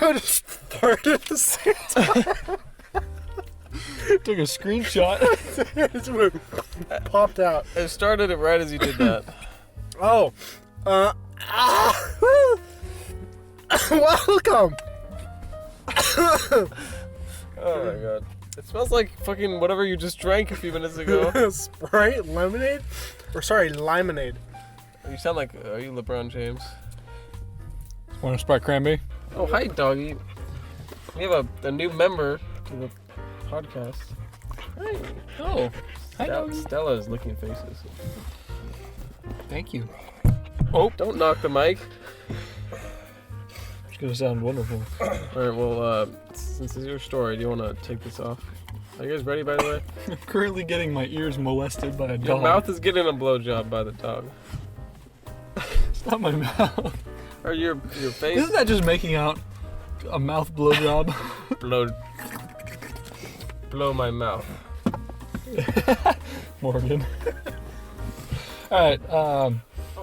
I just farted at the same time. Took a screenshot. It popped out. I started it right as you did that. Oh. Welcome. Oh my god. It smells like fucking whatever you just drank a few minutes ago. Sprite lemonade? Or sorry, limonade. You sound like, are you LeBron James? Want to Sprite cranberry? Oh, hi, doggy. We have a new member to the podcast. Hey. Oh. Hi, doggy. Stella is licking faces. Thank you. Oh. Don't knock the mic. It's going to sound wonderful. Alright, well, since it's your story, do you want to take this off? Are you guys ready, by the way? I'm currently getting my ears molested by a dog. Your mouth is getting a blowjob by the dog. It's not my mouth. Or your face? Isn't that just making out a mouth blowjob? Blow my mouth. Morgan. Alright,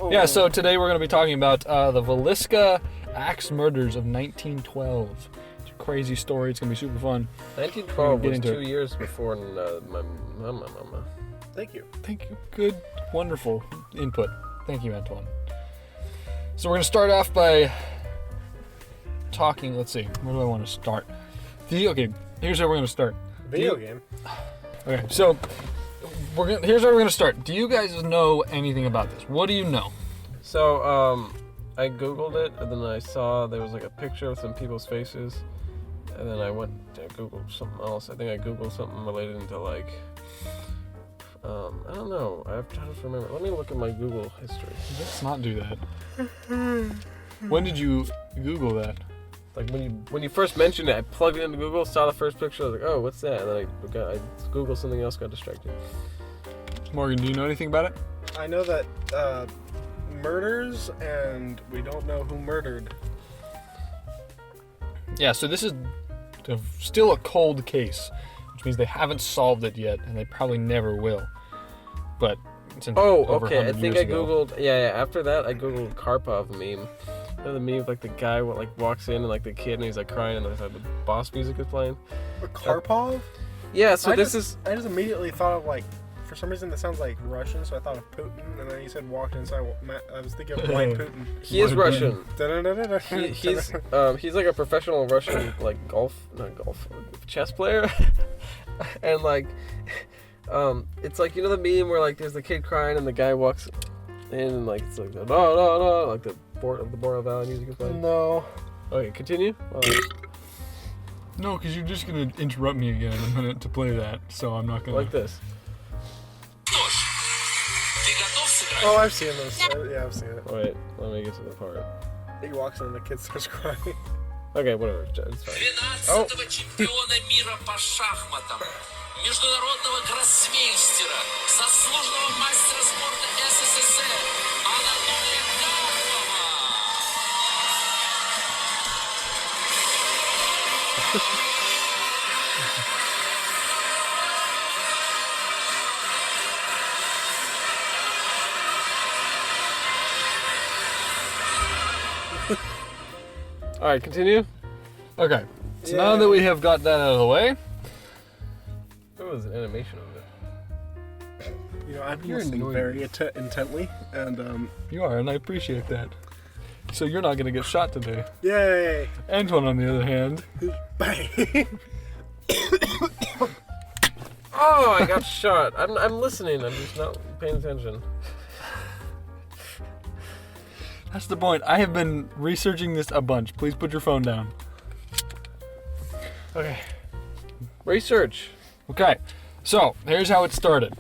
yeah, so today we're going to be talking about the Villisca axe murders of 1912. It's a crazy story. It's going to be super fun. 1912 was 2 years before my mama. Thank you. Thank you. Good, wonderful input. Thank you, Antoine. So we're going to start off by talking, let's see, where do I want to start? Okay, here's where we're going to start. Video game. Okay, so here's where we're going to start. Do you guys know anything about this? What do you know? So, I googled it, and then I saw there was like a picture of some people's faces, and then I went to Google something else. I think I googled something related to like, I don't know. I'm trying to remember. Let me look at my Google history. Let's not do that. When did you Google that? Like when you first mentioned it, I plugged it into Google, saw the first picture, I was like, oh, what's that? And then I Googled something else, got distracted. Morgan, do you know anything about it? I know that murders, and we don't know who murdered. Yeah, so this is still a cold case, which means they haven't solved it yet, and they probably never will. But it's over 100 I think years I googled. Yeah. After that, I googled Karpov meme. You know the meme of like the guy like walks in and like the kid and he's like crying and the boss music is playing. Karpov? Yeah. So I this just immediately thought of like. For some reason, that sounds like Russian, so I thought of Putin, and then you said walked inside. I was thinking of White Putin. He is Russian. He's like a professional Russian like chess player, and like, it's like, you know the meme where like there's the kid crying and the guy walks in and like it's like no like the Boral Valley music is playing. No. Okay, continue. No, because you're just gonna interrupt me again in a minute to play that, so I'm not gonna. Like this. Oh, I've seen this. Yeah, I've seen it. Wait, let me get to the part. He walks in and the kid starts crying. Okay, whatever. It's fine. 12-го чемпиона мира по шахматам, международного гроссмейстера, заслуженного мастера спорта СССР Анатолия Карпова. Alright, continue. Okay, so now that we have got that out of the way, It was an animation of it. You know, I've been You're listening annoying. very intently, and you are, and I appreciate that. So you're not gonna get shot today. yay! Antoine, on the other hand, Bang! Oh, I got shot. I'm listening. I'm just not paying attention. that's the point. I have been researching this a bunch. Please put your phone down. Okay. Research. Okay, so here's how it started.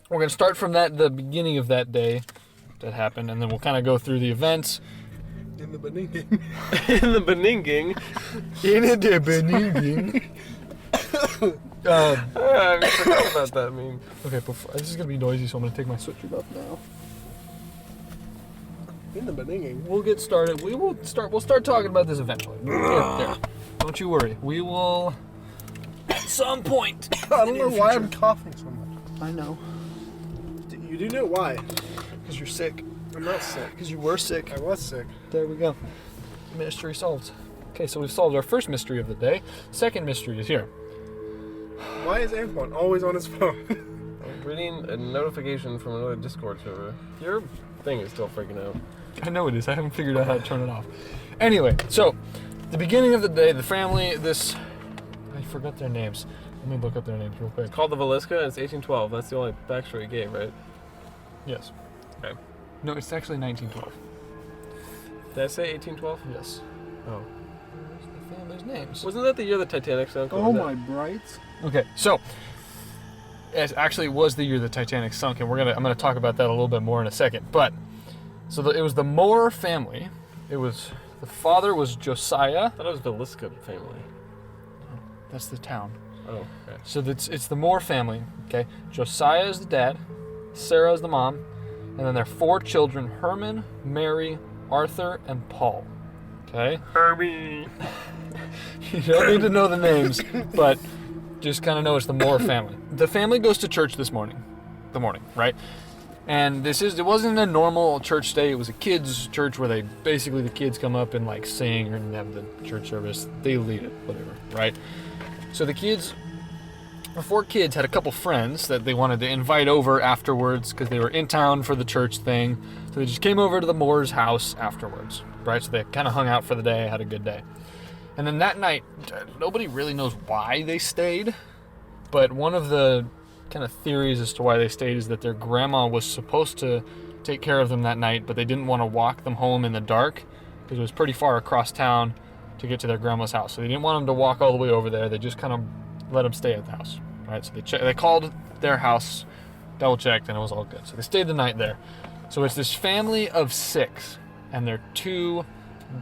We're gonna start from the beginning of that day that happened, and then we'll kind of go through the events. In the Beninging. In the Beninging. In the beginning. I forgot about that meme. Okay, this is gonna be noisy, so I'm gonna take my switcher up now. In the Beninging. We'll get started. We'll start talking about this eventually. There. Don't you worry. We will at some point. I don't know why I'm coughing so much. I know. You do know why? Because you're sick. I'm not sick. Because you were sick. I was sick. There we go. Mystery solved. Okay, so we've solved our first mystery of the day. Second mystery is here. Why is Antoine always on his phone? I'm reading a notification from another Discord server. Your thing is still freaking out. I know it is. I haven't figured out how to turn it off. Anyway, so the beginning of the day, the family, I forgot their names. Let me look up their names real quick. It's called the Villisca, and it's 1812. That's the only backstory it gave, right? Yes. Okay. No, it's actually 1912. Did I say 1812? Yes. Oh. Where's the family's names? Wasn't that the year the Titanic sunk? Or was that- brights. Okay, so it actually was the year the Titanic sunk, and I'm gonna talk about that a little bit more in a second. But so it was the Moore family. The father was Josiah. I thought it was Villisca family. That's the town. Oh, okay. So it's the Moore family. Okay, Josiah is the dad, Sarah is the mom, and then their 4 children: Herman, Mary, Arthur, and Paul. Okay. Herbie. You don't need to know the names, but just kind of know it's the Moore family. The family goes to church this morning, right? And it wasn't a normal church day. It was a kids' church where the kids come up and like sing and have the church service. They lead it, whatever, right? So the 4 kids had a couple friends that they wanted to invite over afterwards because they were in town for the church thing. So they just came over to the Moore's house afterwards, right? So they kind of hung out for the day, had a good day. And then that night, nobody really knows why they stayed, but one of the kind of theories as to why they stayed is that their grandma was supposed to take care of them that night, but they didn't want to walk them home in the dark because it was pretty far across town to get to their grandma's house. So they didn't want them to walk all the way over there. They just kind of let them stay at the house, right? So they called their house, double checked, and it was all good. So they stayed the night there. So it's this family of 6, and their 2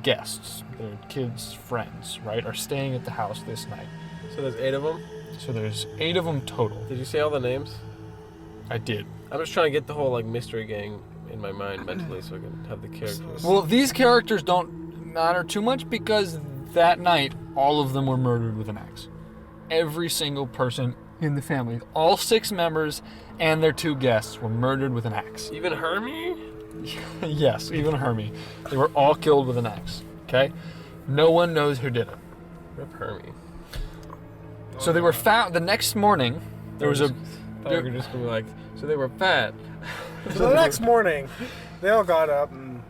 guests, their kids' friends, right, are staying at the house this night. So there's 8 of them? So there's 8 of them total. Did you say all the names? I did. I'm just trying to get the whole like mystery gang in my mind mentally so I can have the characters. Well, these characters don't matter too much because that night, all of them were murdered with an axe. Every single person in the family, all 6 members and their 2 guests were murdered with an axe. Even Hermie? Yes, even Hermie. They were all killed with an axe, okay? No one knows who did it. Rip Hermie. So they were found the next morning. There was a... They were just gonna be like, so they were fat. So the next morning, they all got up and,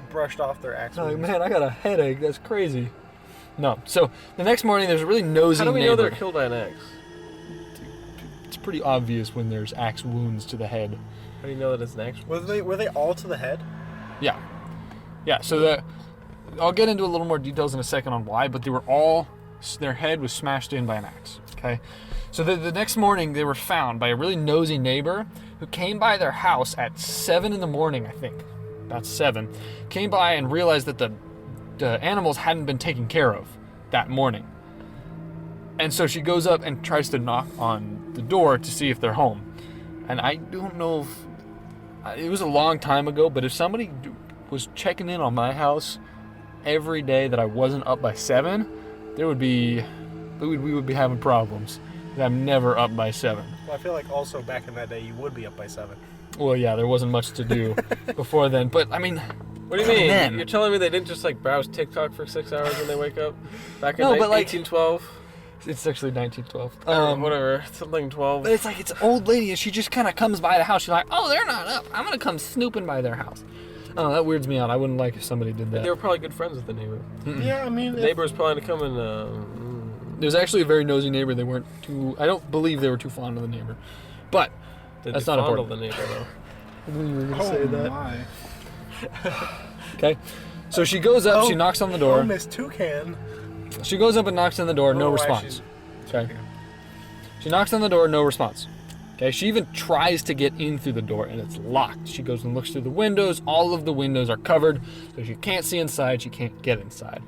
brushed off their axe Like, wounds. man, I got a headache. That's crazy. No. So the next morning, there's a really nosy How do we neighbor. know they're killed by an axe? It's pretty obvious when there's axe wounds to the head. How do you know that it's an axe? Were they all to the head? Yeah. Yeah, so I'll get into a little more details in a second on why, but their head was smashed in by an axe, okay? So the next morning, they were found by a really nosy neighbor who came by their house at 7 in the morning, I think. About 7. Came by and realized that the animals hadn't been taken care of that morning. And so she goes up and tries to knock on the door to see if they're home. And I don't know if... It was a long time ago, but if somebody was checking in on my house every day that I wasn't up by 7, we would be having problems. I'm never up by 7. Well, I feel like also back in that day, you would be up by 7. Well, yeah, there wasn't much to do before then. But, I mean... What do you mean? Then. You're telling me they didn't just like browse TikTok for 6 hours when they wake up? Back in No, but, like- 1812? It's actually 1912. Whatever. Something 12. But it's like, it's an old lady, and she just kind of comes by the house. She's like, oh, they're not up. I'm going to come snooping by their house. Oh, that weirds me out. I wouldn't like if somebody did that. They were probably good friends with the neighbor. Yeah, I mean... The neighbor was probably to come and... There was actually a very nosy neighbor. They weren't too... I don't believe they were too fond of the neighbor. But Did that's they not fondle important. the neighbor, though? I knew you were going to Oh, say that. my. Okay. So she goes up, she knocks on the door. Oh, Miss Toucan. She goes up and knocks on the door, no Oh, response. actually- Okay. She knocks on the door, no response. Okay, she even tries to get in through the door and it's locked. She goes and looks through the windows. All of the windows are covered, so she can't see inside, she can't get inside.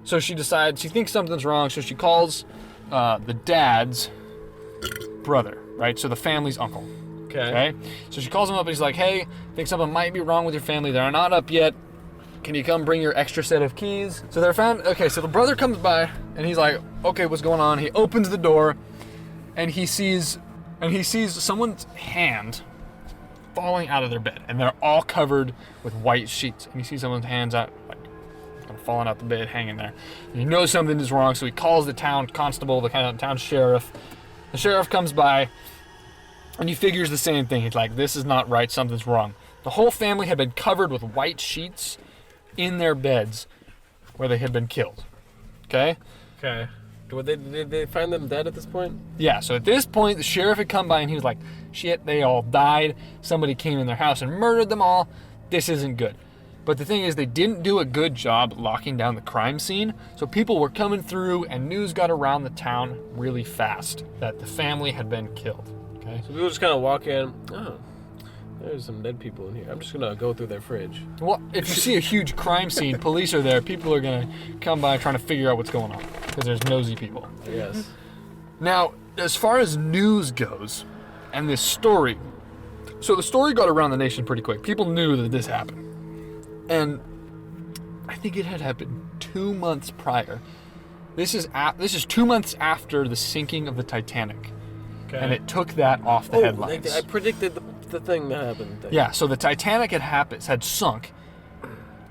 So she decides, she thinks something's wrong, so she calls the dad's brother, right? So the family's uncle. Okay? So she calls him up and he's like, hey, I think something might be wrong with your family. They're not up yet. Can you come bring your extra set of keys? So they're found, okay, so the brother comes by and he's like, okay, what's going on? He opens the door and he sees someone's hand falling out of their bed and they're all covered with white sheets. And you see someone's hands out, like, kind of falling out the bed, hanging there. And he knows something is wrong, so he calls the town constable, the town sheriff. The sheriff comes by, and he figures the same thing. He's like, this is not right, something's wrong. The whole family had been covered with white sheets in their beds where they had been killed. Okay? Okay. Did they find them dead at this point? Yeah, so at this point, the sheriff had come by and he was like, shit, they all died. Somebody came in their house and murdered them all. This isn't good. But the thing is, they didn't do a good job locking down the crime scene, so people were coming through and news got around the town really fast that the family had been killed. Okay? So people just kind of walk in, oh, there's some dead people in here. I'm just going to go through their fridge. Well, if you see a huge crime scene, police are there, people are going to come by trying to figure out what's going on, because there's nosy people. Yes. Now, as far as news goes, and this story, so the story got around the nation pretty quick. People knew that this happened. And I think it had happened 2 months prior. This is 2 months after the sinking of the Titanic. Okay. And it took that off the headlines. I predicted the thing that happened. Yeah, so the Titanic had sunk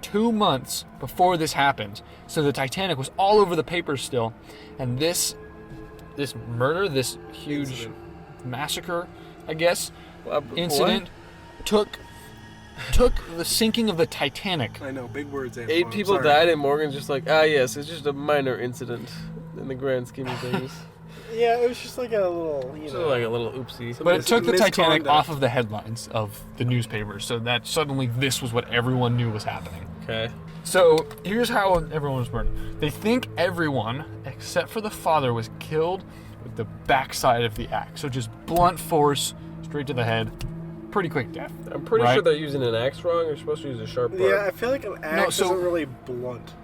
2 months before this happened. So the Titanic was all over the papers still. And this murder, this huge massacre, I guess, incident took the sinking of the Titanic. I know, big words. 8 people died, and Morgan's just like, yes, it's just a minor incident in the grand scheme of things. Yeah, it was just like a little, Just like a little oopsie. But it took the Titanic misconduct. off of the headlines of the newspapers, so that suddenly this was what everyone knew was happening. Okay. So here's how everyone was murdered. They think everyone, except for the father, was killed with the backside of the axe. So just blunt force, straight to the head. Pretty quick death. I'm pretty right? sure they're using an axe wrong. You're supposed to use a sharp part. Yeah, I feel like an axe so- isn't really blunt.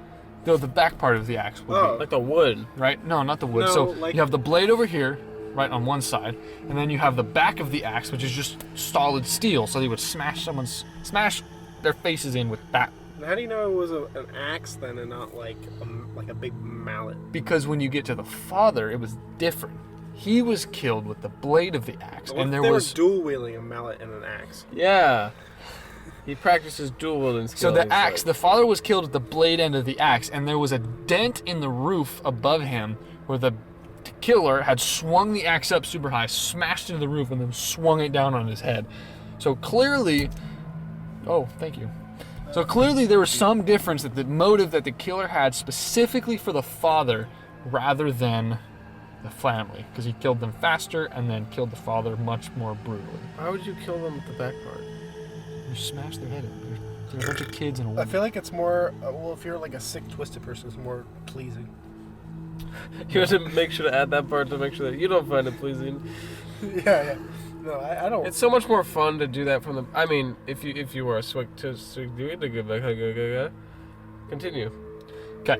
No, the back part of the axe would Oh. be, Like the wood. right? No, not the wood. No, so like- you have the blade over here, right on one side, and then you have the back of the axe, which is just solid steel. So they would smash their faces in with that. How do you know it was an axe then and not like a big mallet? Because when you get to the father, it was different. He was killed with the blade of the axe, What and if there they was were dual wielding a mallet and an axe? Yeah. He practices dual wielding so skills. the axe. The father was killed at the blade end of the axe, and there was a dent in the roof above him where the killer had swung the axe up super high, smashed into the roof, and then swung it down on his head. So clearly, oh, thank you. So clearly there was some difference that the motive that the killer had specifically for the father rather than the family, because he killed them faster and then killed the father much more brutally. Why would you kill them with the back part? You smashed their head in. There's a bunch of kids and a I woman. feel like it's more, well, if you're like a sick, twisted person, it's more pleasing. You have to make sure to add that part to make sure that you don't find it pleasing. Yeah. No, I don't. It's so much more fun to do that from the. I mean, if you were a swig to do it, continue. Okay.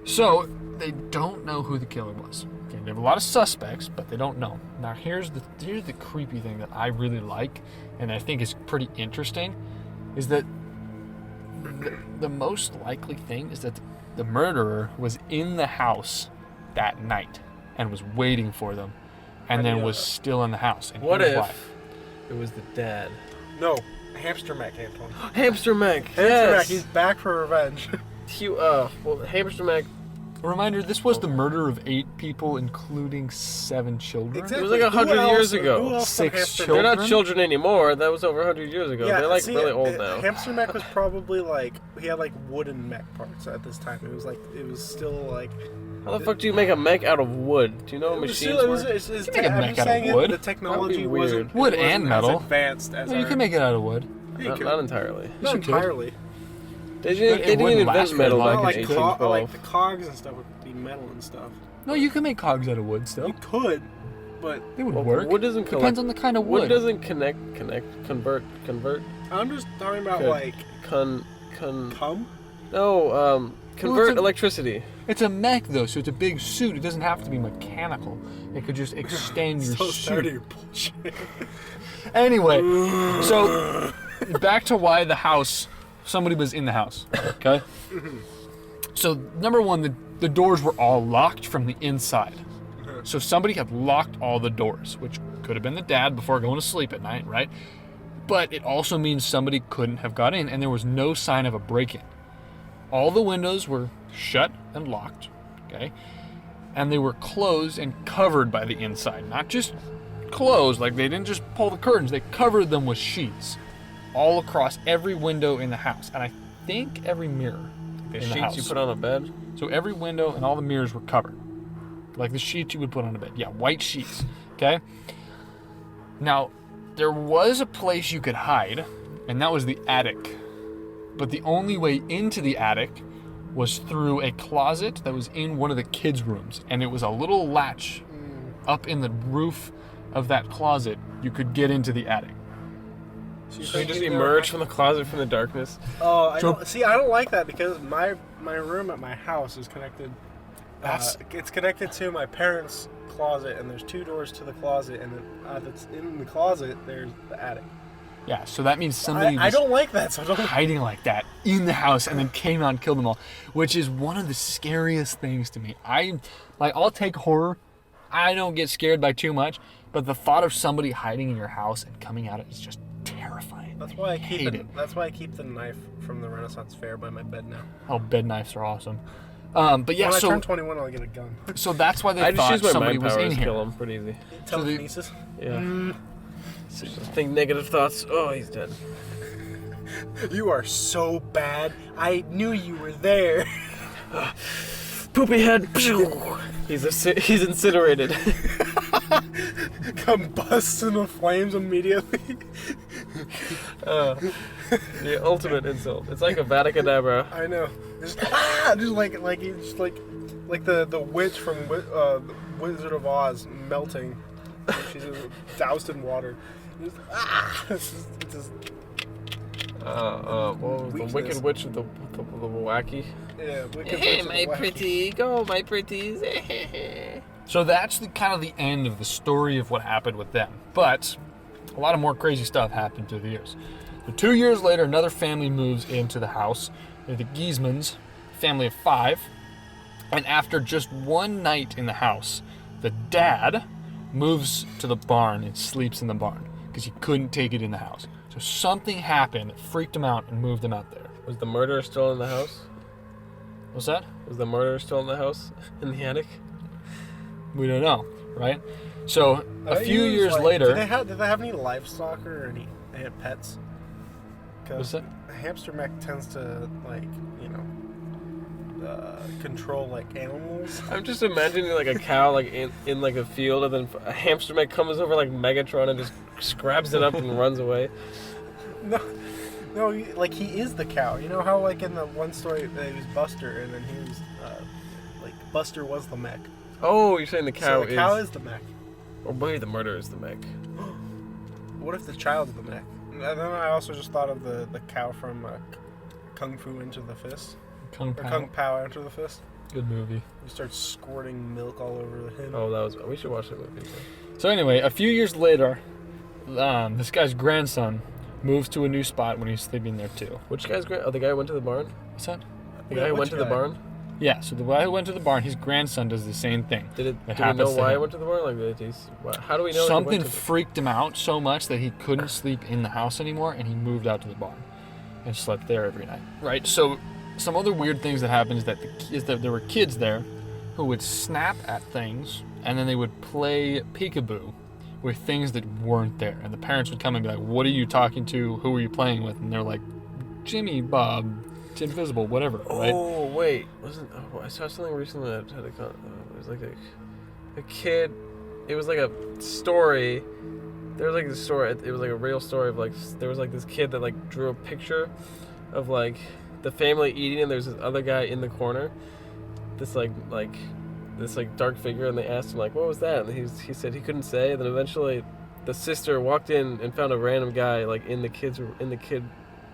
So they don't know who the killer was. Okay, they have a lot of suspects, but they don't know. Now here's the creepy thing that I really like, and I think is pretty interesting, is that the most likely thing is that the murderer was in the house that night and was waiting for them, and then was still in the house. And What here's if why. it was the dad? No, Hamster Mac, Antoine. Hamster Mac. Hamster Yes. Mac, he's back for revenge. Well, Hamster Mac. A reminder: this was the murder of 8 people, including 7 children. It was like 100 years ago. Who else 6 from Hamster They're children. not children anymore. That was over 100 years ago. Yeah, They're like see, really old now. Hamster Mac was probably like, he had like wooden mech parts at this time. It was still like. How the fuck do you make a mech out of wood? Do you know how It was machines still, work? it's You can make a I'm mech just out of saying wood. The technology That'd be weird. wasn't Wood it wasn't and metal. as advanced as No, you can make it out of wood. Not entirely. Not you could. entirely. They It didn't wouldn't even last invent metal very long, back Not in like like, 1812. like the cogs and stuff would be metal and stuff. No, you can make cogs out of wood still. You could, but It would Well, work. wood doesn't Depends on the kind of wood. Wood doesn't convert. I'm just talking about Could. like Convert a- electricity. It's a mech though, so it's a big suit. It doesn't have to be mechanical. It could just extend your so tired of suit. your bullshit. Anyway, so back to why the house. Somebody was in the house. Okay. So number one, the doors were all locked from the inside. So somebody had locked all the doors, which could have been the dad before going to sleep at night, right? But it also means somebody couldn't have got in, and there was no sign of a break-in. All the windows were shut and locked, okay? And they were closed and covered by the inside. Not just closed, like they didn't just pull the curtains, they covered them with sheets all across every window in the house. And I think every mirror The in the sheets house. you put on a bed. So every window and all the mirrors were covered. Like the sheets you would put on a bed. Yeah, white sheets, okay? Now, there was a place you could hide, and that was the attic. But the only way into the attic was through a closet that was in one of the kids' rooms. And it was a little latch up in the roof of that closet. You could get into the attic. So you just emerge from the closet from the darkness. Oh, I don't like that because my room at my house is connected. It's connected to my parents' closet, and there's 2 doors to the closet, and then that's in the closet. There's the attic. Yeah, so that means somebody I was don't like that. So I don't. hiding like that in the house and then came out and killed them all, which is one of the scariest things to me. I'll take horror. I don't get scared by too much, but the thought of somebody hiding in your house and coming out is just terrifying. That's why I hate it. That's why I keep the knife from the Renaissance Fair by my bed now. Oh, bed knives are awesome. But yeah, when I so turn 21, I'll get a gun. so that's why they I just thought use my somebody mind was powers in to here. kill him pretty easy. Telekinesis. Yeah. Just think negative thoughts. Oh, he's dead. You are so bad. I knew you were there. Poopy head. He's incinerated. Combust into flames immediately. The ultimate insult. It's like a Vaticadabra. I know. Just like the witch from the Wizard of Oz melting. She's just doused in water. Just, it's just, What was the Weakness. Wicked Witch with the wacky? yeah. Wicked Hey, Witch my is wacky. pretty, go, my pretties. So that's kind of the end of the story of what happened with them. But a lot of more crazy stuff happened through the years. So 2 years later, another family moves into the house. They're the Giesmans, family of 5. And after just one night in the house, the dad moves to the barn and sleeps in the barn because he couldn't take it in the house. So something happened that freaked him out and moved him out there. Was the murderer still in the house? What's that? Was the murderer still in the house? In the attic? We don't know, right? So a They few use, years like, later... did they have any livestock or any they had pets? What's Because that? hamster mech tends to control like animals. I'm just imagining like a cow like in like a field, and then a hamster mech comes over like Megatron and just grabs it up and runs away. No, he is the cow. You know how like in the one story they was Buster, and then he was Buster was the mech. Oh, you're saying the cow So the cow is the mech. Or maybe the murderer is the mech. What if the child's the mech? And then I also just thought of the cow from Kung Fu Enter the Fist. Kung Or Pao. Kung Pao Enter the Fist. Good movie. He starts squirting milk all over him. Oh, we should watch that movie. So anyway, a few years later, this guy's grandson moves to a new spot when he's sleeping there too. Which guy's great? Oh, the guy who went to the barn? What's that? The guy who went to the barn? Yeah, so the guy who went to the barn, his grandson does the same thing. Do we happens know to why he him. went to the barn? How do we know Something he went to freaked him out so much that he couldn't sleep in the house anymore, and he moved out to the barn and slept there every night. Right. So some other weird things that happened is that there were kids there who would snap at things, and then they would play peekaboo with things that weren't there, and the parents would come and be like, "What are you talking to? Who are you playing with?" And they're like, "Jimmy, Bob, it's invisible, whatever." Right? Oh, wait. I saw something recently that had it was like a kid. It was like a story. There was like this story. It was like a real story of like there was like this kid that like drew a picture of like the family eating, and there's this other guy in the corner. This this dark figure, and they asked him like, what was that? And he said he couldn't say. And then eventually, the sister walked in and found a random guy like in the kid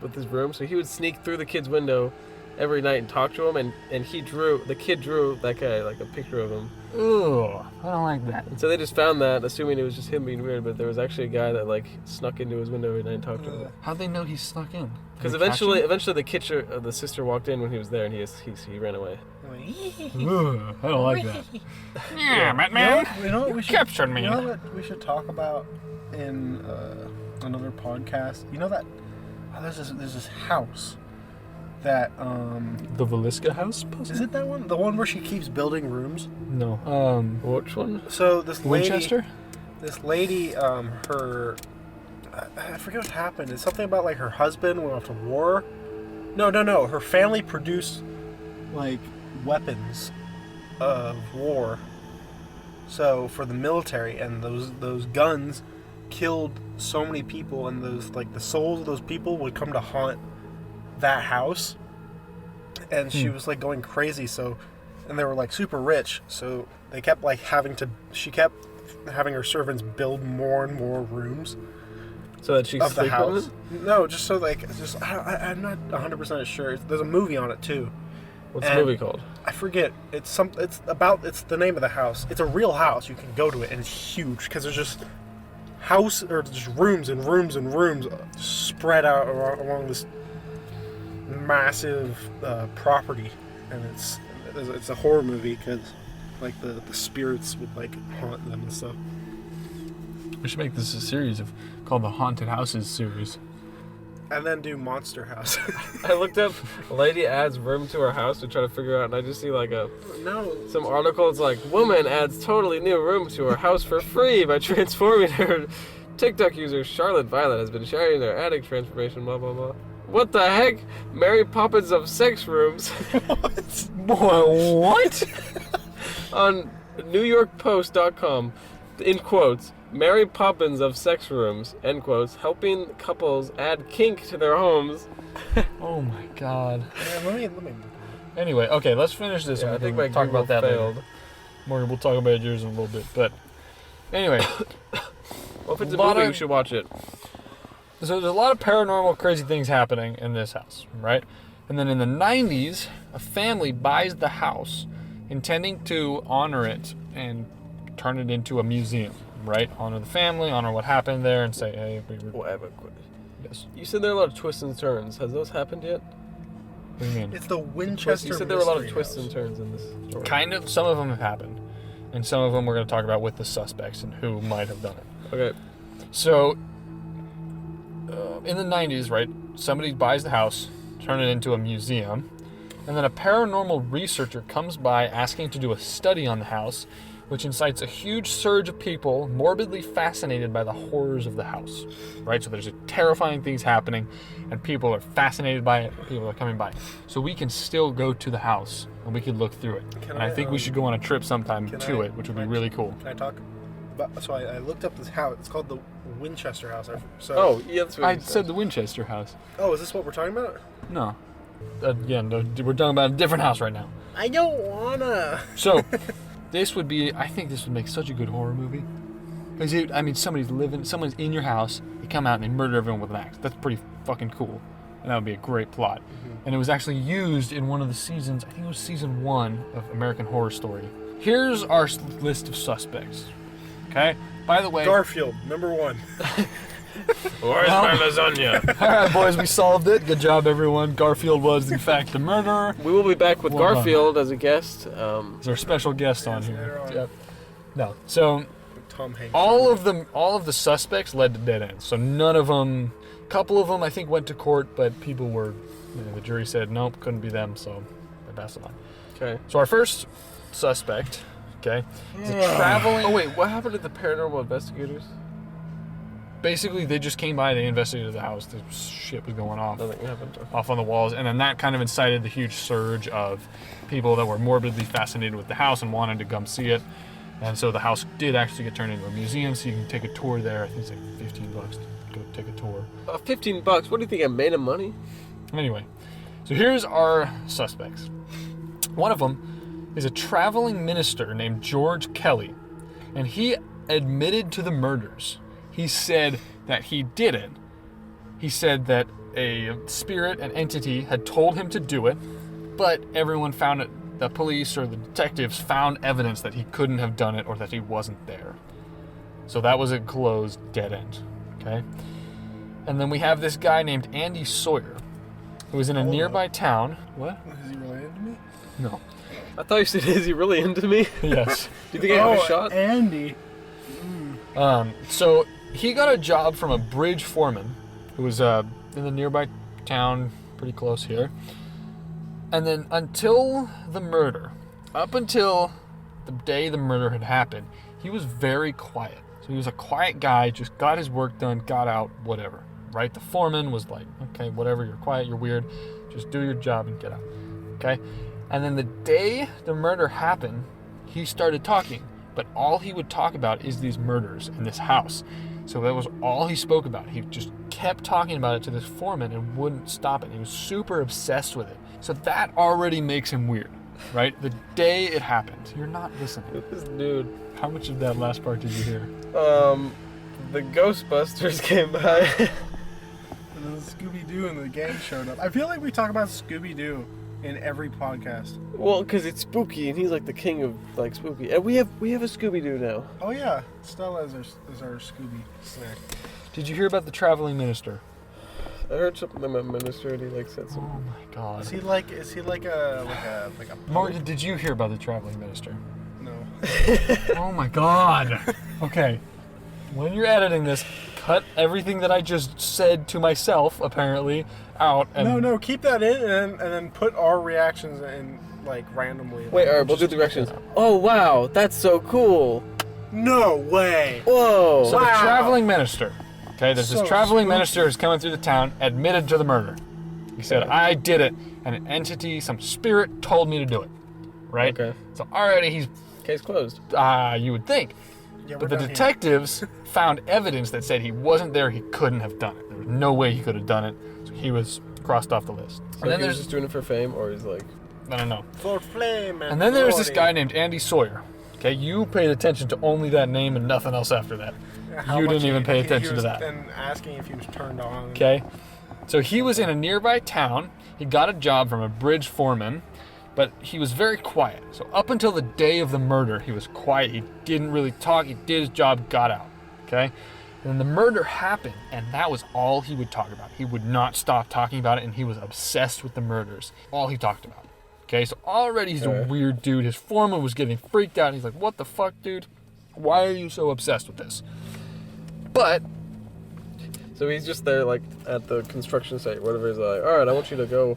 with his room. So he would sneak through the kid's window every night and talk to him, and the kid drew that guy like a picture of him. Ugh, I don't like that. And so they just found that, assuming it was just him being weird, but there was actually a guy that like snuck into his window every night and talked to him. How'd they know he snuck in? Because Did they catch him? eventually the sister walked in when he was there, and he ran away. Ugh, I don't like that. Yeah, Batman. You know what we should captured me. You know what we should talk about in another podcast? You know that there's this house that The Villisca house? is it that one? The one where she keeps building rooms? No. Which one? So this lady, Winchester? her, I forget what happened. It's something about like her husband went off to war. No. Her family produced like weapons of war. So for the military, and those guns killed so many people, and those like the souls of those people would come to haunt that house. And she was like going crazy. So, and they were like super rich. So they kept like she kept having her servants build more and more rooms So that she could of the sleep on house. it? No, just so like I'm not 100% sure. There's a movie on it too. What's the movie called? I forget. It's the name of the house. It's a real house. You can go to it, and it's huge because there's just just rooms and rooms and rooms spread out along this massive property, and it's a horror movie because like the spirits would like haunt them and stuff. We should make this a series called the Haunted Houses series. And then do Monster House. I looked up lady adds room to her house to try to figure out, and I just see like some article. It's like, woman adds totally new room to her house for free by transforming her. TikTok user Charlotte Violet has been sharing their attic transformation, blah blah blah. What the heck? Mary Poppins of sex rooms. Boy, what? On NewYorkPost.com, in quotes, Mary Poppins of sex rooms, end quotes, helping couples add kink to their homes. Oh my god. Yeah, let me. Anyway, okay, let's finish this. Yeah, and I think we'll my talk Google about that failed. later. Morgan, we'll talk about yours in a little bit. But anyway, Well, if it's a Lot movie, of- you should watch it. so there's a lot of paranormal crazy things happening in this house, right? And then in the 90s, a family buys the house intending to honor it and turn it into a museum, right? Honor the family, honor what happened there, and say, hey, we were... Whatever. Yes. You said there are a lot of twists and turns. Has those happened yet? What do you mean? It's the Winchester. You said there were a lot of Mystery twists House. and turns in this story. Kind of. Some of them have happened. And some of them we're going to talk about with the suspects and who might have done it. Okay. So, in the 90s, right, somebody buys the house, turn it into a museum, and then a paranormal researcher comes by asking to do a study on the house, which incites a huge surge of people morbidly fascinated by the horrors of the house, right? So there's terrifying things happening, and people are fascinated by it, people are coming by. So we can still go to the house, and we can look through it. And I think we should go on a trip sometime to it, which would be really cool. Can I talk? So I looked up this house. It's called the Winchester House. Oh, yeah, that's what I you said the Winchester house. Oh, is this what we're talking about? No. Again, we're talking about a different house right now. I don't wanna. So, this would be, I think this would make such a good horror movie. Because, someone's in your house, they come out and they murder everyone with an axe. That's pretty fucking cool. And that would be a great plot. Mm-hmm. And it was actually used in one of the seasons, I think it was season 1 of American Horror Story. Here's our list of suspects. Okay? By the way... Garfield, number 1. Where's my lasagna? Alright, boys, we solved it. Good job, everyone. Garfield was, in fact, the murderer. We will be back with Well done. Garfield as a guest. He's our special guest on here. later on. Yep. No. So... Tom Hanks. all of the suspects led to dead ends. So none of them, a couple of them I think went to court, but people were, the jury said nope, couldn't be them, so they passed it on. Okay. So our first suspect, okay, is a traveling. Oh, wait, what happened to the paranormal investigators? Basically, they just came by, they investigated the house, the shit was going off. Nothing happened. Off on the walls, and then that kind of incited the huge surge of people that were morbidly fascinated with the house and wanted to come see it. And so the house did actually get turned into a museum, so you can take a tour there. I think it's like $15 to go take a tour. $15? What do you think I made of money? Anyway, so here's our suspects. One of them is a traveling minister named George Kelly, and he admitted to the murders. He said that he did it. He said that a spirit, an entity, had told him to do it, but everyone found it. The police or the detectives found evidence that he couldn't have done it or that he wasn't there. So that was a closed dead end, okay? And then we have this guy named Andy Sawyer, who was in a nearby town. What? Is he related to me? No. I thought you said, is he really into me? Yes. Do you think I have a shot? Andy. So he got a job from a bridge foreman who was in the nearby town, pretty close here. And then until the murder, up until the day the murder had happened, he was very quiet. So he was a quiet guy, just got his work done, got out, whatever. Right? The foreman was like, okay, whatever, you're quiet, you're weird, just do your job and get out. Okay? And then the day the murder happened, he started talking. But all he would talk about is these murders in this house. So that was all he spoke about. He just kept talking about it to this foreman and wouldn't stop it. He was super obsessed with it. So that already makes him weird, right? The day it happened. You're not listening. This dude. How much of that last part did you hear? The Ghostbusters came by. And then Scooby-Doo and the gang showed up. I feel like we talk about Scooby-Doo in every podcast. Well, because it's spooky, and he's like the king of like spooky. And we have a Scooby-Doo now. Oh yeah, Stella is our Scooby snack. Did you hear about the traveling minister? I heard something about minister, and he like said Oh something. my God. Is he like a Morgan, did you hear about the traveling minister? No. Oh my God. Okay. When you're editing this, cut everything that I just said to myself, apparently, out. And No, keep that in and then put our reactions in like randomly. Wait, alright, we'll do the directions. Oh wow, that's so cool. No way. Whoa. So the traveling minister, okay, there's this So traveling spooky. minister who's coming through the town, admitted to the murder. He said, I did it, and an entity, some spirit told me to do it, right? Okay. So already he's, Case closed. you would think. Yeah, But we're the done here. detectives found evidence that said he wasn't there, he couldn't have done it. There was no way he could have done it, so he was crossed off the list. So And then he was there's, just doing it for fame, or he's like, I don't know. For flame And then there's this glory. guy named Andy Sawyer. Okay, you paid attention to only that name and nothing else after that. How You much didn't even pay he attention to was that. And asking if he was turned on. Okay, so he was in a nearby town. He got a job from a bridge foreman, but he was very quiet. So up until the day of the murder, he was quiet. He didn't really talk. He did his job, got out. Okay, and then the murder happened, and that was all he would talk about. He would not stop talking about it, and he was obsessed with the murders. All he talked about. Okay, so already he's a weird dude. His foreman was getting freaked out. He's like, what the fuck, dude? Why are you so obsessed with this? But so he's just there like at the construction site, whatever. He's like, all right, I want you to go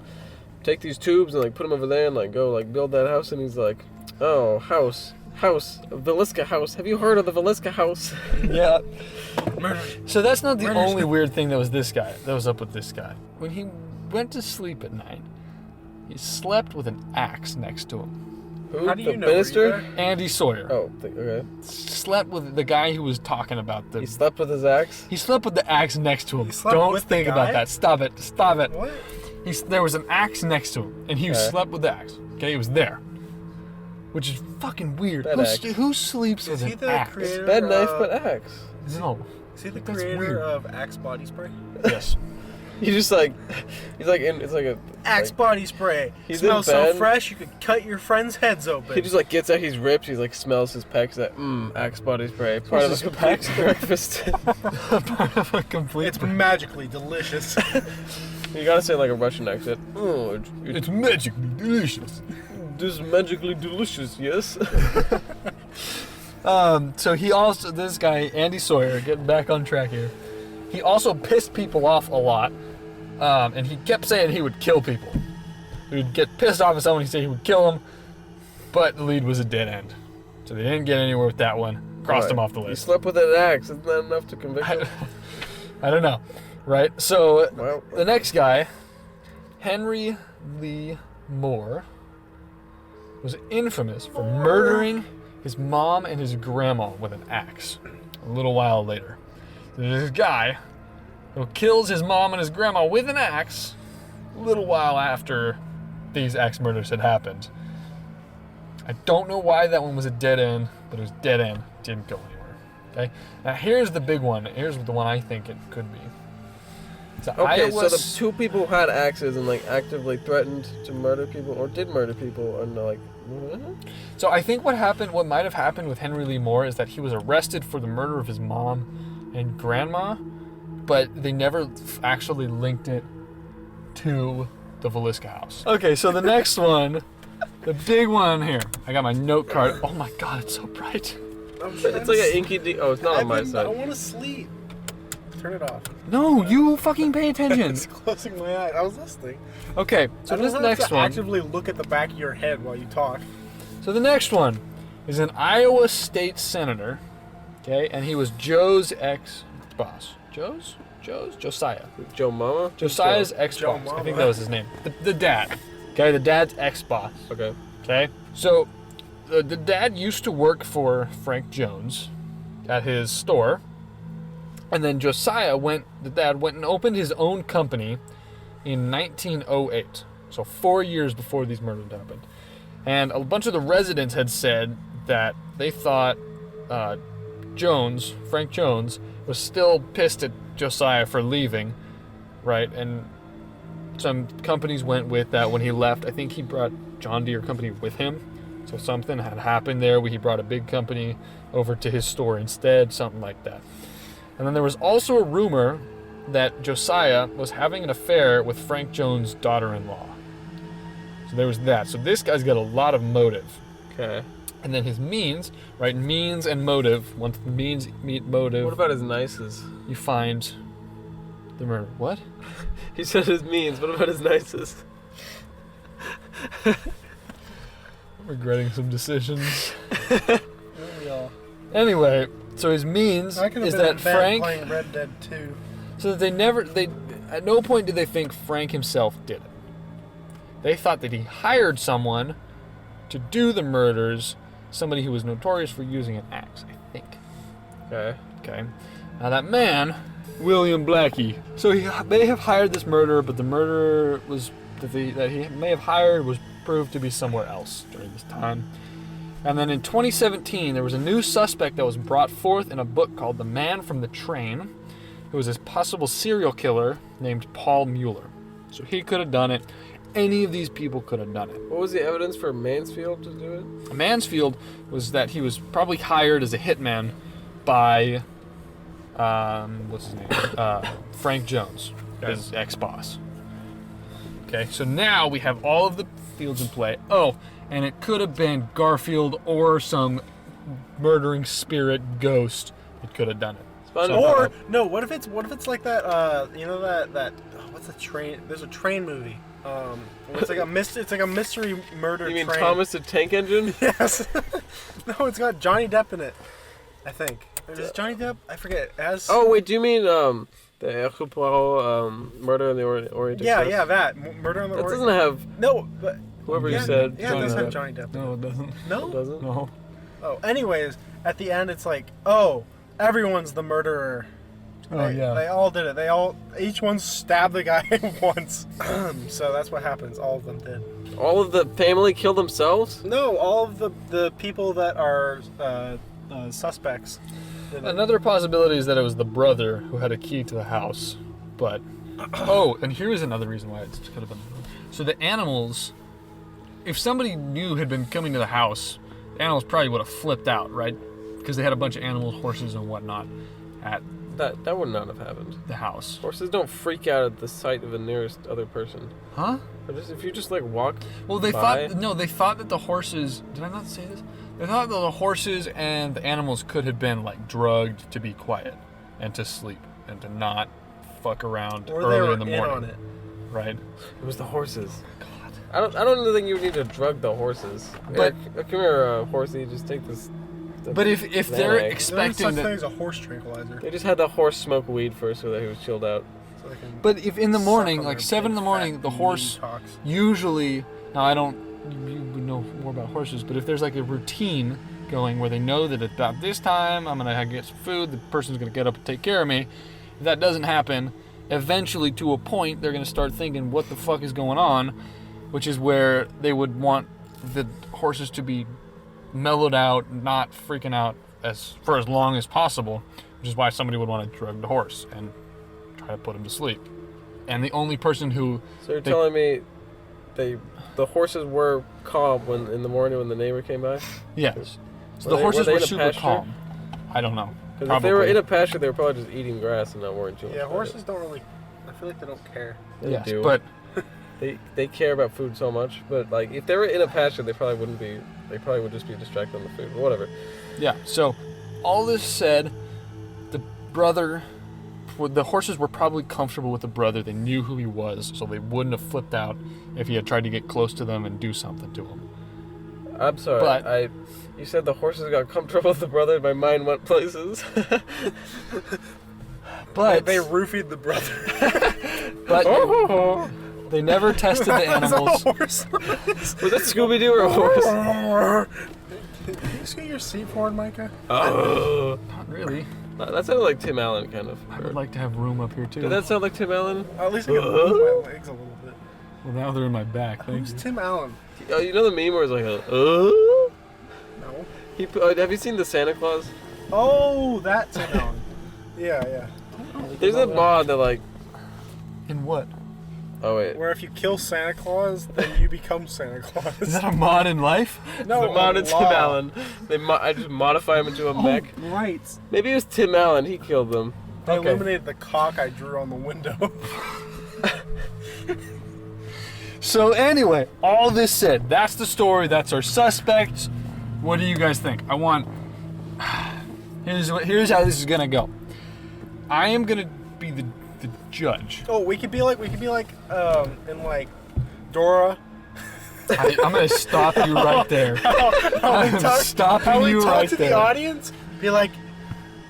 take these tubes and like put them over there and like go like build that house. And he's like, oh, house, Villisca house. Have you heard of the Villisca house? yeah. Murder. So that's not the Murder's only weird thing that was up with this guy. When he went to sleep at night, he slept with an axe next to him. Who? How do The you know? minister? Andy Sawyer Oh, okay. slept with the guy who was talking about He slept with his axe. He slept with the axe next to him. He slept Don't with the think about guy? that. Stop it. Stop it. What? There was an axe next to him, and he Okay. slept with the axe. Okay, it was there, which is fucking weird. Bad axe. Who sleeps Is with he an the axe? creator? Bad knife, of- but axe. No. Is he the That's creator weird. of Axe body spray? Yes. He just like, he's like in. It's like a. Axe like, body spray. He's in Smells so bed. fresh you could cut your friends' heads open. He just like gets out. He's ripped. He's like smells his pecs. That axe body spray. Part of his the complete breakfast. Part of a complete. It's magically delicious. You gotta say like a Russian accent. Oh, It's magically delicious. this is magically delicious. Yes. So he also, this guy, Andy Sawyer, getting back on track here, he also pissed people off a lot. And he kept saying he would kill people. He would get pissed off at someone, he'd say he would kill them, but the lead was a dead end. So they didn't get anywhere with that one. Crossed him off the He list. slept with an axe. Isn't that enough to convict him? I don't know, right? So Well, the next guy, Henry Lee Moore, was infamous for murdering his mom and his grandma with an axe a little while later. There's this guy who kills his mom and his grandma with an axe a little while after these axe murders had happened. I don't know why that one was a dead end, but it was dead end. Didn't go anywhere. Okay? Now here's the big one. Here's the one I think it could be. So okay, Iowa so the two people who had axes and like actively threatened to murder people or did murder people are like. So I think what might have happened with Henry Lee Moore is that he was arrested for the murder of his mom and grandma, but they never actually linked it to the Villisca house. Okay, so the next one, the big one here. I got my note card. Oh my god, it's so bright. I'm It's like an inky. Oh, it's not on my I side. want to sleep. Turn it off. No, you fucking pay attention. It's closing my eyes. I was listening. Okay, so I don't this have next to one. actively look at the back of your head while you talk. So the next one is an Iowa state senator, okay, and he was Joe's ex-boss. Josiah. Joe Mama? Josiah's Joe ex-boss. I Mama. think that was his name. The dad. Okay, the dad's ex-boss. Okay. Okay, so the dad used to work for Frank Jones at his store, and then the dad went and opened his own company in 1908. So 4 years before these murders happened. And a bunch of the residents had said that they thought Frank Jones, was still pissed at Josiah for leaving, right? And some companies went with that when he left. I think he brought John Deere Company with him. So something had happened there where he brought a big company over to his store instead, something like that. And then there was also a rumor that Josiah was having an affair with Frank Jones' daughter-in-law. So there was that. So this guy's got a lot of motive. Okay. And then his means, right? Means and motive. Once the means meet motive, What about his nices? you find the murder. What? He said his means. What about his nices? I'm regretting some decisions. We all. Anyway, so his means I could have is been that in bed Frank. playing Red Dead 2. So that they at no point did they think Frank himself did it. They thought that he hired someone to do the murders, somebody who was notorious for using an axe, I think. Okay. Okay. Now that man, William Blackie. So he may have hired this murderer, but the murderer that he may have hired was proved to be somewhere else during this time. And then in 2017, there was a new suspect that was brought forth in a book called The Man from the Train, who was a possible serial killer named Paul Mueller. So he could have done it. Any of these people could have done it. What was the evidence for Mansfield to do it? Mansfield was that he was probably hired as a hitman by, what's his name? Frank Jones, his ex-boss. Okay, so now we have all of the fields in play. Oh, and it could have been Garfield or some murdering spirit ghost that could have done it. Or no, what if it's like that? That what's the train? There's a train movie. It's like a mystery murder. You mean train. Thomas the Tank Engine? Yes. No, it's got Johnny Depp in it. I think. Is it Johnny Depp? I forget. Oh wait, do you mean the Hercule Poirot Murder in the Orient Express? Yeah, that Murder on the That Orient. doesn't have No, but whoever yeah, you said. Yeah, it does have Johnny Depp. No, it doesn't. No. It doesn't. No. Oh, anyways, at the end it's like, oh, everyone's the murderer. Oh, yeah. They all did it. Each one stabbed the guy once. So that's what happens. All of them did. All of the family killed themselves? No, all of the people that are suspects. did it. Another possibility is that it was the brother who had a key to the house. But, oh, and here's another reason why it could have been. So the animals, if somebody new had been coming to the house, the animals probably would have flipped out, right? Because they had a bunch of animals, horses and whatnot at That would not have happened. the house. Horses don't freak out at the sight of the nearest other person. Huh? Or just if you just like walk. Well, they by. thought that the horses, did I not say this? They thought that the horses and the animals could have been like drugged to be quiet and to sleep and to not fuck around Or they early were in the in morning. on it. Right? It was the horses. God. I don't think you would need to drug the horses. But- Come here, horsey. Just take this. But if they're Xanax. There's expecting such thing that, as a horse tranquilizer. They just had the horse smoke weed first so that he was chilled out. So they can but if in the suck morning, on like their 7 in big, the morning, fat the horse detox. usually, now I don't, you would know more about horses, but if there's like a routine going where they know that at about this time I'm gonna get some food, the person's gonna get up and take care of me. If that doesn't happen, eventually to a point they're gonna start thinking what the fuck is going on, which is where they would want the horses to be mellowed out, not freaking out for as long as possible, which is why somebody would want to drug the horse and try to put him to sleep. And the only person who So you're telling me the horses were calm when in the morning when the neighbor came by? yes, so Were the they- horses were they were in a super pasture? calm. I don't know. Because if they were in a pasture, they were probably just eating grass and not worrying too much. Yeah, about horses don't really. I feel like they don't care. They yes, do. but They care about food so much, but like if they were in a pasture, they probably wouldn't be. They probably would just be distracted on the food, or whatever. yeah. So all this said, the brother the horses were probably comfortable with the brother. They knew who he was, so they wouldn't have flipped out if he had tried to get close to them and do something to him. I'm sorry. But- You said the horses got comfortable with the brother, and my mind went places. But They roofied the brother. but they never tested the animals. Horse. Was that Scooby-Doo or a horse? Can you just get your seat forward, Micah? Oh. Not really. That sounded like Tim Allen, kind of. I would like to have room up here too. Did that sound like Tim Allen? At least I can move my legs a little bit. Well, now they're in my back. Who's Thanks. Tim Allen? Oh, you know the meme where it's like No. have you seen the Santa Claus? Oh, that Tim Allen. Yeah. There's a mod that like. In what? Oh wait. Where if you kill Santa Claus, then you become Santa Claus. Is that a mod in life? No, the mod a is Tim law. Allen. I just modify him into a mech. Right. Maybe it was Tim Allen. He killed them. They Okay. eliminated the cock I drew on the window. So anyway, all this said, that's the story. That's our suspects. What do you guys think? I want. Here's how this is gonna go. I am gonna be the judge. Oh, we could be like in like Dora. I'm gonna stop you right there. I'm stopping How we you talk right to there. the audience? Be like,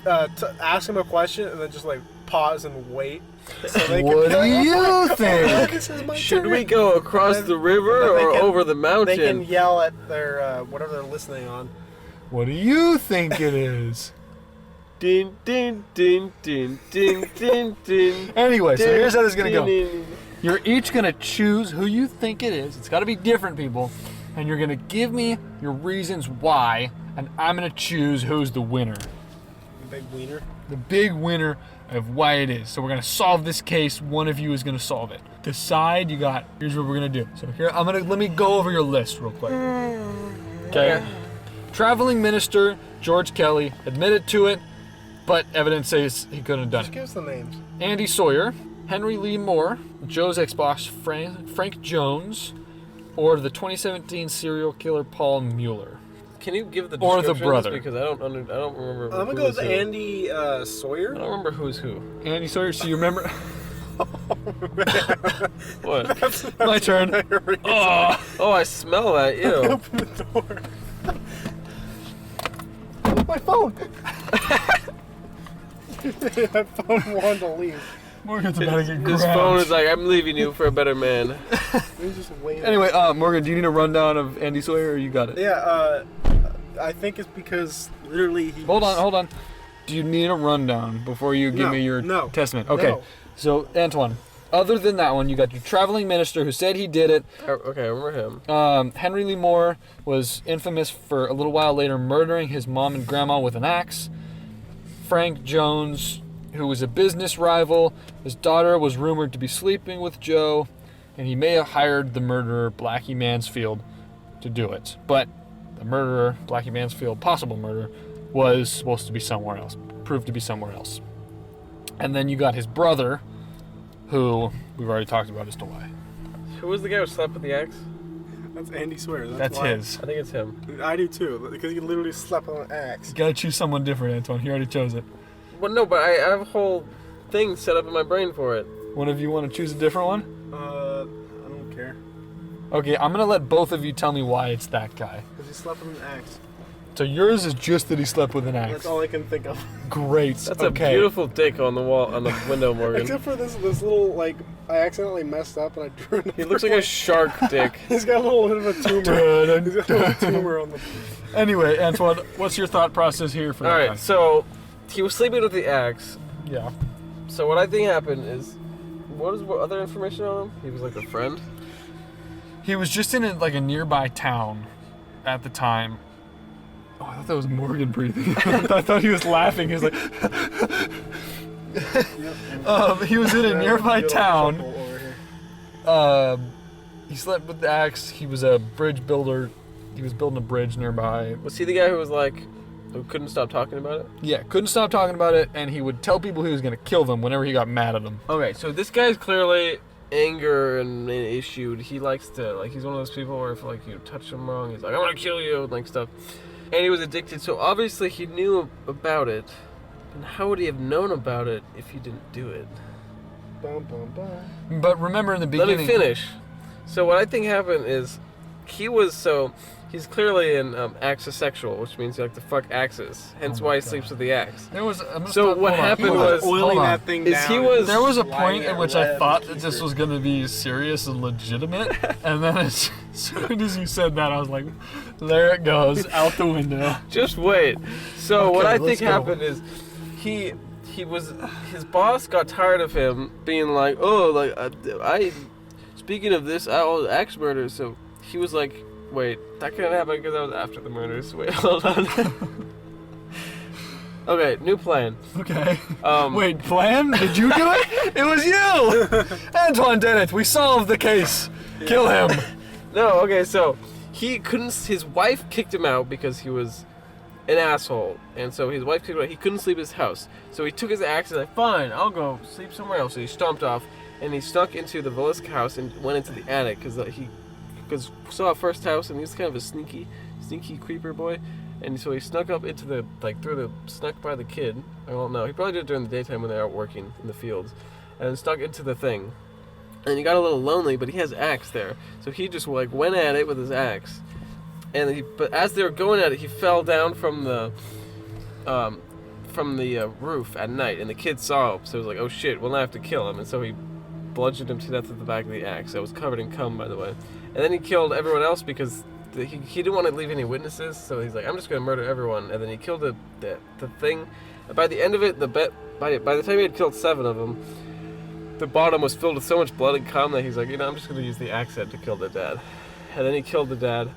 ask them a question and then just like pause and wait. So they What can be do like, you "Oh my God, think? this is my Should turn." we go across And the river then they or can- over the mountain? They can yell at their whatever they're listening on. What do you think it is? Din din din din din din din. Anyway, so here's how this is gonna go. Din. You're each gonna choose who you think it is. It's gotta be different people. And you're gonna give me your reasons why, and I'm gonna choose who's the winner. Big wiener. The big winner of why it is. So we're gonna solve this case. One of you is gonna solve it. Decide. Here's what we're gonna do. So here, let me go over your list real quick. Okay. Traveling minister George Kelly admitted to it, but evidence says he couldn't have done Just it. give us the names. Andy Sawyer, Henry Lee Moore, Joe's Xbox Frank Jones, or the 2017 serial killer Paul Mueller. Can you give the Or the descriptions? brother. Because I don't remember. I'm gonna who go with is who. Andy I Sawyer. don't remember who's who. Andy Sawyer, so you remember? What? My turn. Oh, I smell that. Ew. Open the door. My phone. My phone wanted to leave. Morgan's about to get His grabbed. phone is like, I'm leaving you for a better man. We just waited. Anyway, Morgan, do you need a rundown of Andy Sawyer, or you got it? Yeah. I think it's because literally he. Hold on. Do you need a rundown before you give No, me your no, testament? Okay. no. So, Antoine, other than that one, you got your traveling minister who said he did it. Okay, I remember him. Henry Lee Moore was infamous for a little while later murdering his mom and grandma with an axe. Frank Jones, who was a business rival, his daughter was rumored to be sleeping with Joe, and he may have hired the murderer, Blackie Mansfield, to do it. But the murderer, Blackie Mansfield, possible murderer, was supposed to be somewhere else, proved to be somewhere else. And then you got his brother, who we've already talked about as to why. Who was the guy who slept with the axe? That's Andy Sawyer. That's why. his. I think it's him. I do too, because he literally slept on an axe. You gotta choose someone different, Antoine. He already chose it. Well, no, but I have a whole thing set up in my brain for it. One of you want to choose a different one? I don't care. Okay, I'm gonna let both of you tell me why it's that guy. Because he slept with an axe. So yours is just that he slept with an axe. That's all I can think of. Great. That's okay. a beautiful dick on the wall, on the window, Morgan. Except for this little, like, I accidentally messed up and I drew it. He looks like a shark dick. He's got a little bit of a tumor. He's got a little tumor on the. Anyway, Antoine, what's your thought process here for All that right, guy? so he was sleeping with the axe. Yeah. So what I think happened is, what other information on him? He was like a friend. He was just in a nearby town at the time. Oh, I thought that was Morgan breathing. I thought he was laughing. He was like... he was in a nearby town. He slept with the axe. He was a bridge builder. He was building a bridge nearby. Was he the guy who was like, who couldn't stop talking about it? Yeah, couldn't stop talking about it, and he would tell people he was going to kill them whenever he got mad at them. Okay, so this guy's clearly anger and issued. He likes to, like, he's one of those people where if, like, you touch him wrong, he's like, I'm gonna kill you, and, like, stuff. And he was addicted, so obviously he knew about it. And how would he have known about it if he didn't do it? Bum, bum, bum. But remember in the beginning... Let me finish. So what I think happened is, he's clearly an axisexual, which means he likes to fuck axes. Hence why he sleeps with the axe. There was... What happened was... oiling that thing is down. he was- There was a sliding point it at which I right thought up that the this keister. was going to be serious and legitimate, and then as soon as you said that, I was like, there it goes, out the window. Just wait. So what Okay, I think let's go. happened is, his boss got tired of him being like, oh, like I speaking of this, I was axe murder. So he was like, wait, that couldn't happen because I was after the murders. Wait, hold on. Okay, new plan. Okay. Um, Wait, plan? Did you do it? It was you! Antoine did it. We solved the case. Kill him. No, okay, so he couldn't. His wife kicked him out because he was an asshole, and so his wife kicked him out. He couldn't sleep in his house, so he took his axe and like, fine, I'll go sleep somewhere else. So he stomped off, and he snuck into the Villisca house and went into the attic because saw a first house, and he was kind of a sneaky creeper boy, and so he snuck up into the snuck by the kid. I don't know. He probably did it during the daytime when they were out working in the fields, and snuck into the thing. And he got a little lonely, but he has axe there, so he just like went at it with his axe. But as they were going at it, he fell down from the roof at night, and the kid saw him, so he was like, "Oh shit, we'll now have to kill him." And so he bludgeoned him to death with the back of the axe. That was covered in cum, by the way. And then he killed everyone else because he didn't want to leave any witnesses. So he's like, "I'm just gonna murder everyone." And then he killed the thing. By the end of it, by the time he had killed 7 of them, the bottom was filled with so much blood and cum that he's like, I'm just gonna use the axe head to kill the dad. And then he killed the dad.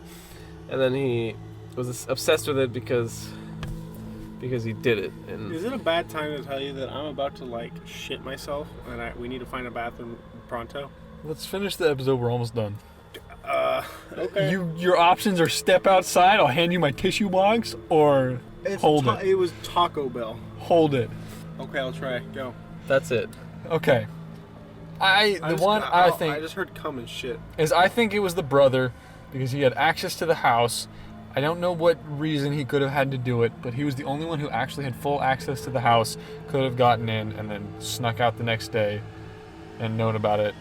And then he was obsessed with it because he did it. And Is it a bad time to tell you that I'm about to like shit myself and we need to find a bathroom pronto? Let's finish the episode. We're almost done. Okay. Your options are step outside, I'll hand you my tissue box, or hold it. It was Taco Bell. Hold it. Okay, I'll try. Go. that's it. Okay. I just heard cum and shit. I think it was the brother because he had access to the house. I don't know what reason he could have had to do it, but he was the only one who actually had full access to the house, could have gotten in and then snuck out the next day and known about it,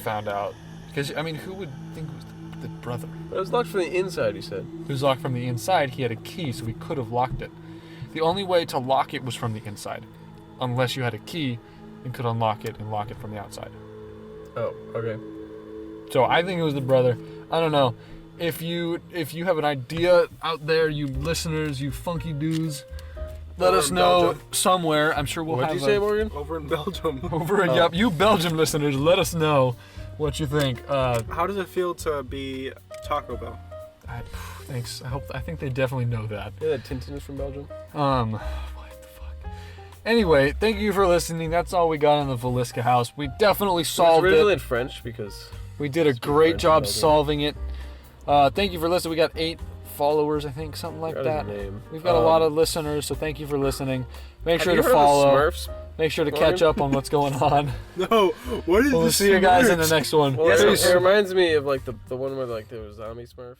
found out. Because, I mean, who would think it was the brother? But it was locked from the inside, he said. It was locked from the inside. He had a key, so he could have locked it. The only way to lock it was from the inside, unless you had a key and could unlock it and lock it from the outside. Oh, okay. So I think it was the brother. I don't know. If you have an idea out there, you listeners, you funky dudes, let Over us in know Belgium. somewhere. I'm sure we'll What'd have you say, Morgan? Over in Belgium. Yup, you Belgium listeners, let us know what you think. How does it feel to be Taco Bell? Thanks. I think they definitely know that. Yeah, that Tintin is from Belgium. What the fuck? Anyway, thank you for listening. That's all we got on the Villisca house. We definitely It was solved originally it. in French because We did a Speak great French job in Belgium. solving it. Thank you for listening. We got 8 followers, I think, something like forgot that. his name. We've got a lot of listeners, so thank you for listening. Make Have sure you to heard of the follow. Smurfs? Make sure to Morgan? catch up on what's going on. No, what is We'll this? see you guys in the next one. Well, Peace. it reminds me of like the one where like there was zombie Smurfs.